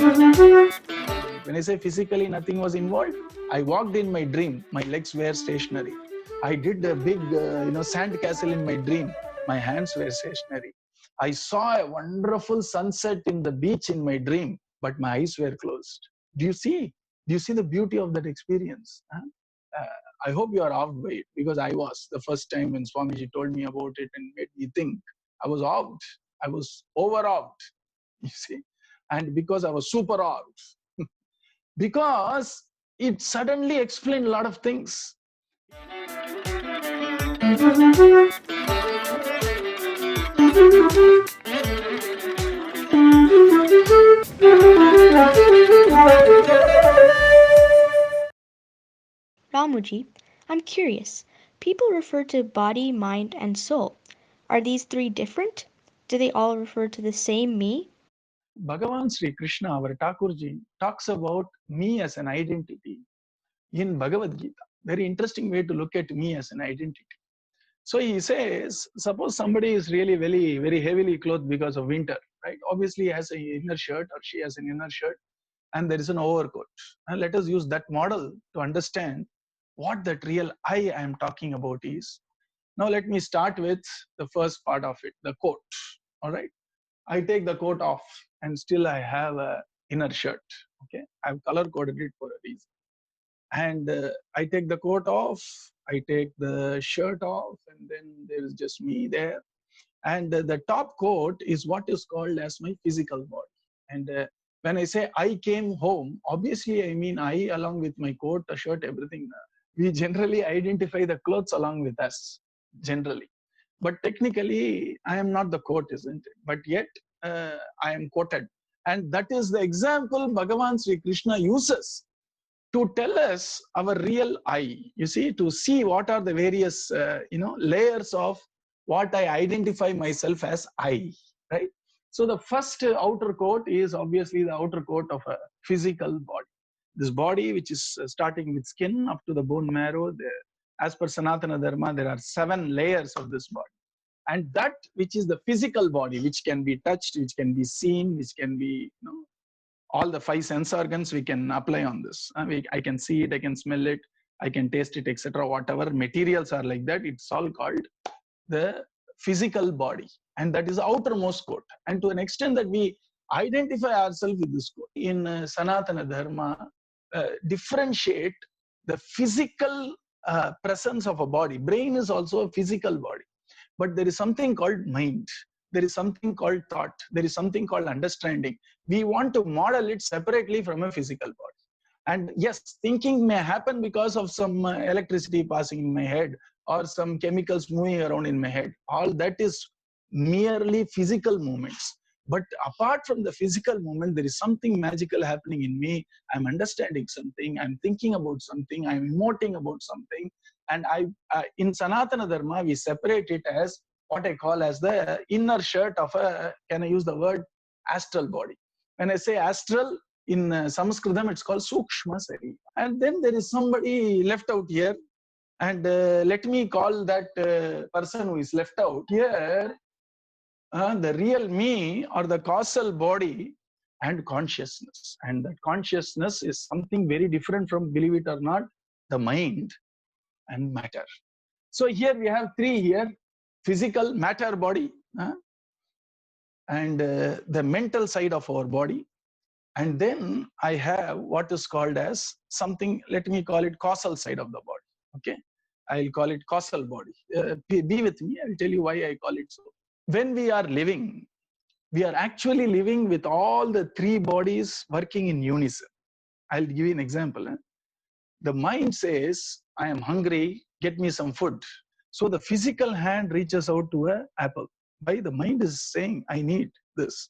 When I say physically nothing was involved, I walked in my dream, my legs were stationary. I did a big sand castle in my dream, my hands were stationary. I saw a wonderful sunset in the beach in my dream, but my eyes were closed. Do you see? Do you see the beauty of that experience? Huh? I hope you are awed by it, because I was the first time when Swamiji told me about it and made me think. I was awed. I was overawed, you see. And because I was super awed, because it suddenly explained a lot of things. Ramuji, I'm curious. People refer to body, mind, and soul. Are these three different? Do they all refer to the same me? Bhagavan Sri Krishna, our Thakurji, talks about me as an identity in Bhagavad Gita. Very interesting way to look at me as an identity. So he says, suppose somebody is really very, very heavily clothed because of winter, right? Obviously, he has an inner shirt or she has an inner shirt and there is an overcoat. And let us use that model to understand what that real I am talking about is. Now, let me start with the first part of it, the coat. All right. I take the coat off and still I have a inner shirt. Okay. I've color coded it for a reason. And I take the coat off, I take the shirt off, and then there is just me there. And the top coat is what is called as my physical body. And when I say I came home, obviously I mean I along with my coat, a shirt, everything. We generally identify the clothes along with us, generally. But technically, I am not the coat, isn't it? But yet, I am coated. And that is the example Bhagavan Sri Krishna uses to tell us our real I. You see, to see what are the various, layers of what I identify myself as I, right? So the first outer coat is obviously the outer coat of a physical body. This body, which is starting with skin up to the bone marrow, as per Sanatana Dharma, there are 7 layers of this body. And that which is the physical body, which can be touched, which can be seen, which can be, all the 5 sense organs we can apply on this. I can see it, I can smell it, I can taste it, etc. Whatever materials are like that, it's all called the physical body. And that is the outermost coat. And to an extent that we identify ourselves with this coat. In Sanatana Dharma, differentiate the physical presence of a body. Brain is also a physical body. But there is something called mind. There is something called thought. There is something called understanding. We want to model it separately from a physical body. And yes, thinking may happen because of some electricity passing in my head or some chemicals moving around in my head. All that is merely physical movements. But apart from the physical movement, there is something magical happening in me. I'm understanding something. I'm thinking about something. I'm emoting about something. And in Sanatana Dharma, we separate it as what I call as the inner shirt of a, can I use the word, astral body. When I say astral, in Sanskritam, it's called Sukshma Sarira. And then there is somebody left out here. And let me call that person who is left out here the real me or the causal body and consciousness. And that consciousness is something very different from, believe it or not, the mind and matter. So here we have 3 here, physical matter body, and the mental side of our body. And then I have what is called as something, let me call it causal side of the body. Okay, I'll call it causal body. Be with me, I'll tell you why I call it so. When we are living, we are actually living with all the 3 bodies working in unison. I'll give you an example. The mind says, I am hungry, get me some food. So the physical hand reaches out to an apple. Why? The mind is saying, I need this.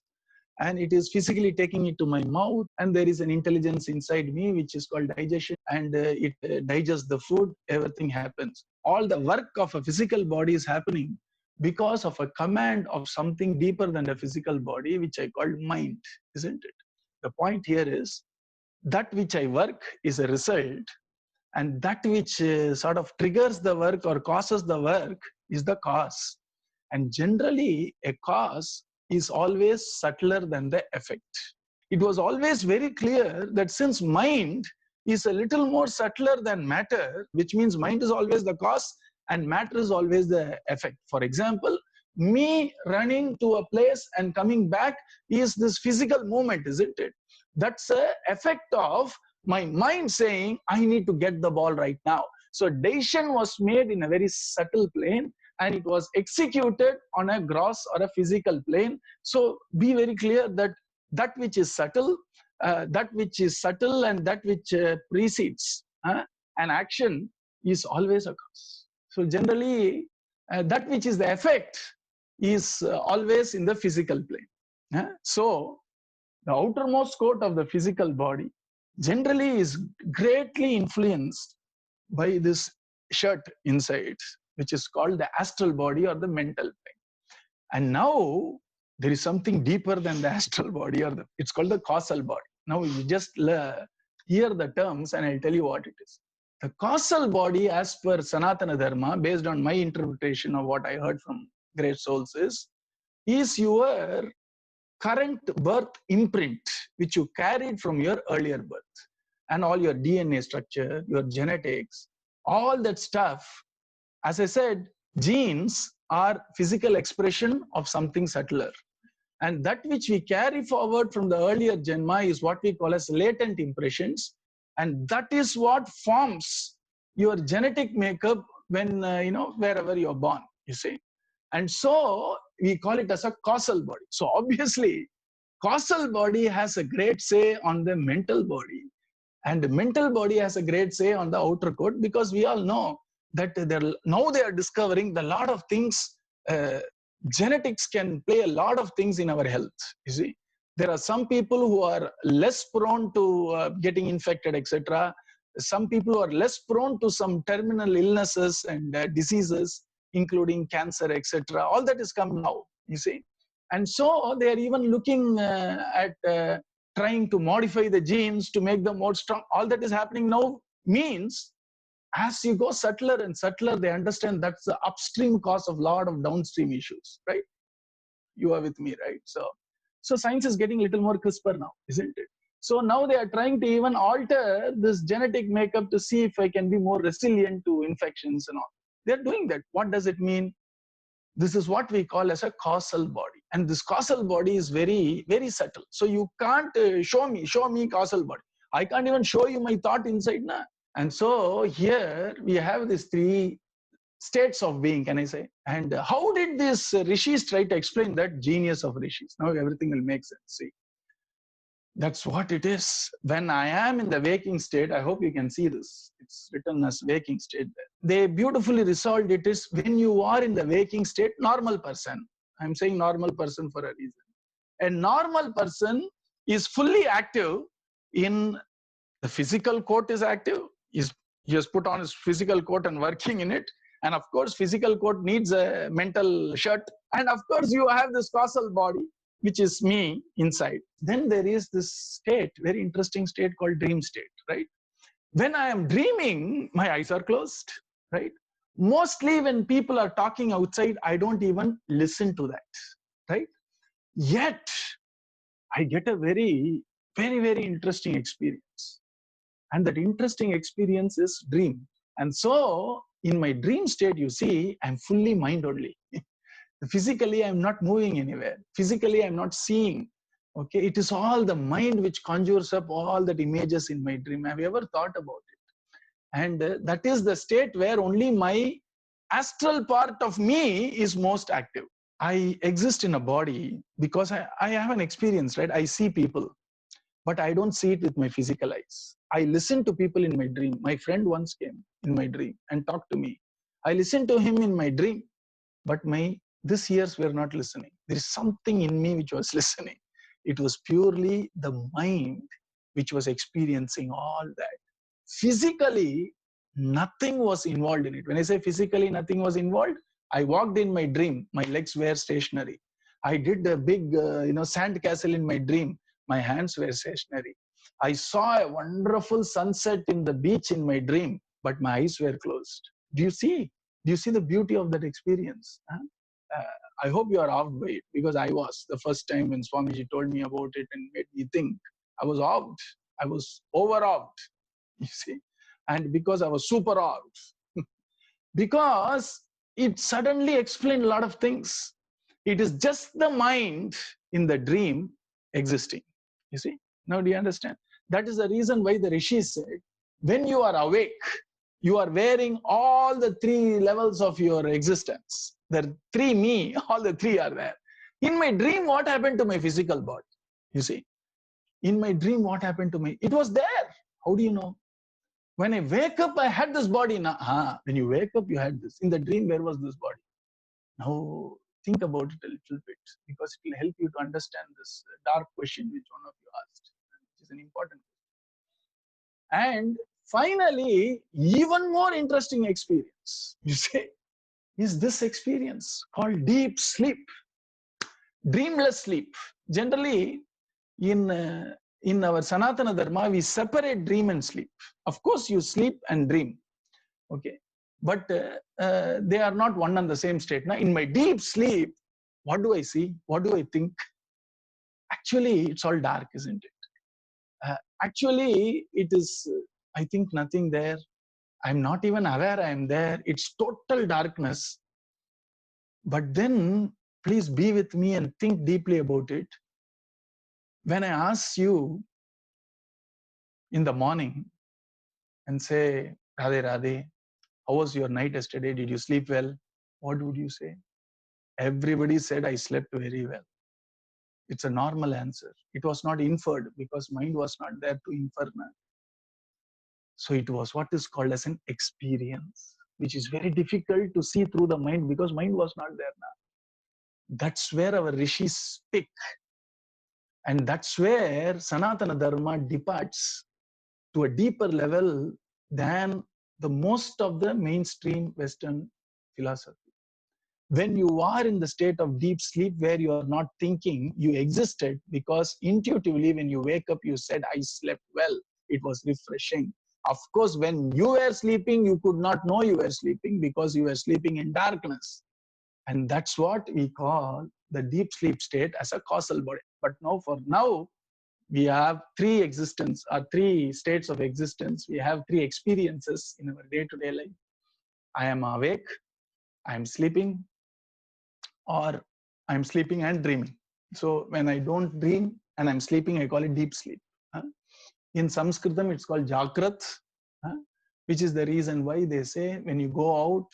And it is physically taking it to my mouth. And there is an intelligence inside me, which is called digestion. And it digests the food, everything happens. All the work of a physical body is happening because of a command of something deeper than the physical body, which I call mind, isn't it? The point here is that which I work is a result, and that which sort of triggers the work or causes the work is the cause. And generally, a cause is always subtler than the effect. it was always very clear that since mind is a little more subtler than matter, which means mind is always the cause and matter is always the effect. For example, me running to a place and coming back is this physical movement, isn't it? That's a effect of my mind saying, I need to get the ball right now. So decision was made in a very subtle plane and it was executed on a gross or a physical plane. So be very clear that that which is subtle, and that which precedes an action is always a cause. So generally, that which is the effect is always in the physical plane. So the outermost coat of the physical body generally is greatly influenced by this shirt inside, which is called the astral body or the mental plane. And now there is something deeper than the astral body, or it's called the causal body. Now you just hear the terms and I'll tell you what it is. The causal body, as per Sanatana Dharma, based on my interpretation of what I heard from great souls, is your current birth imprint, which you carried from your earlier birth. And all your DNA structure, your genetics, all that stuff. As I said, genes are physical expression of something subtler. And that which we carry forward from the earlier Janma is what we call as latent impressions. And that is what forms your genetic makeup when, wherever you're born, you see. And so we call it as a causal body. So obviously, causal body has a great say on the mental body. And the mental body has a great say on the outer coat, because we all know that now they are discovering a lot of things. Genetics can play a lot of things in our health. You see, there are some people who are less prone to getting infected, etc. Some people who are less prone to some terminal illnesses and diseases, including cancer, etc. All that is come now, you see. And so they are even looking at trying to modify the genes to make them more strong. All that is happening now means as you go subtler and subtler, they understand that's the upstream cause of a lot of downstream issues, right? You are with me, right? So science is getting a little more crisper now, isn't it? So now they are trying to even alter this genetic makeup to see if I can be more resilient to infections and all. They're doing that. What does it mean? This is what we call as a causal body. And this causal body is very, very subtle. So you can't show me causal body. I can't even show you my thought inside now. And so here we have these three states of being, can I say? And how did these rishis try to explain that? Genius of rishis. Now everything will make sense. See, that's what it is. When I am in the waking state, I hope you can see this. It's written as waking state there. They beautifully resolved it is when you are in the waking state, normal person. I'm saying normal person for a reason. A normal person is fully active in the physical coat is active. He has put on his physical coat and working in it. And of course, physical coat needs a mental shirt. And of course, you have this causal body, which is me inside. Then there is this state, very interesting state called dream state, right? When I am dreaming, my eyes are closed, right? Mostly when people are talking outside, I don't even listen to that, right? Yet, I get a very, very, very interesting experience. And that interesting experience is dream. And so in my dream state, you see, I'm fully mind only. Physically, I'm not moving anywhere. Physically, I'm not seeing. Okay, it is all the mind which conjures up all that images in my dream. Have you ever thought about it? And that is the state where only my astral part of me is most active. I exist in a body because I have an experience, right? I see people, but I don't see it with my physical eyes. I listen to people in my dream. My friend once came in my dream and talked to me. I listened to him in my dream, but these ears were not listening. There is something in me which was listening. It was purely the mind which was experiencing all that. Physically, nothing was involved in it. When I say physically nothing was involved, I walked in my dream. My legs were stationary. I did a big, sand castle in my dream. My hands were stationary. I saw a wonderful sunset in the beach in my dream, but my eyes were closed. Do you see? Do you see the beauty of that experience? I hope you are off by it, because I was the first time when Swamiji told me about it and made me think. I was awed. I was overawed, you see, and because I was super awed, because it suddenly explained a lot of things. It is just the mind in the dream existing. You see? Now do you understand? That is the reason why the rishis said, when you are awake, you are wearing all the three levels of your existence. The three me, all the three are there. In my dream, what happened to my physical body? You see? In my dream, what happened to me? It was there. How do you know? When I wake up, I had this body. Now, when you wake up, you had this. In the dream, where was this body? Now, think about it a little bit, because it will help you to understand this dark question which one of you asked, which is an important question. And finally, even more interesting experience, you say, is this experience called deep sleep, dreamless sleep. Generally, in our Sanatana Dharma, we separate dream and sleep. Of course, you sleep and dream, okay, but they are not one and the same state. Now, in my deep sleep, what do I see? What do I think? Actually, it's all dark, isn't it? Actually, it is, I think, nothing there. I'm not even aware I am there. It's total darkness. But then, please be with me and think deeply about it. When I ask you in the morning and say, Radhe Radhe, how was your night yesterday? Did you sleep well? What would you say? Everybody said, I slept very well. It's a normal answer. It was not inferred, because mind was not there to infer. So it was what is called as an experience, which is very difficult to see through the mind, because mind was not there now. That's where our rishis speak. And that's where Sanatana Dharma departs to a deeper level than the most of the mainstream Western philosophy. When you are in the state of deep sleep where you are not thinking, you existed, because intuitively when you wake up, you said, I slept well. It was refreshing. Of course, when you were sleeping, you could not know you were sleeping, because you were sleeping in darkness. And that's what we call the deep sleep state as a causal body. But now, for now, we have three existence, or three states of existence. We have three experiences in our day-to-day life. I am awake, I am sleeping, or I'm sleeping and dreaming. So when I don't dream and I'm sleeping, I call it deep sleep. In Sanskritam, it's called Jakrat, which is the reason why they say when you go out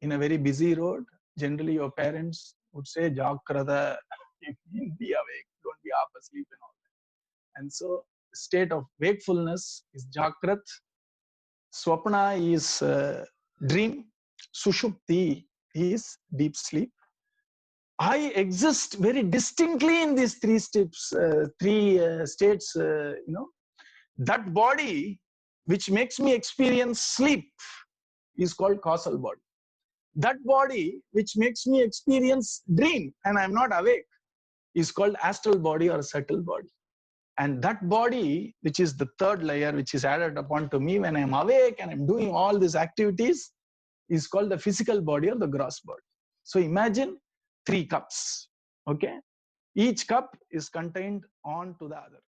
in a very busy road, generally your parents would say, Jakrata, be awake, don't be half asleep and all that. And so state of wakefulness is Jakrat, Swapna is dream, Sushupti is deep sleep. I exist very distinctly in these three states. That body which makes me experience sleep is called causal body. That body which makes me experience dream and I'm not awake is called astral body or subtle body. And that body, which is the third layer, which is added upon to me when I'm awake and I'm doing all these activities, is called the physical body or the gross body. So imagine 3 cups, okay? Each cup is contained on to the other.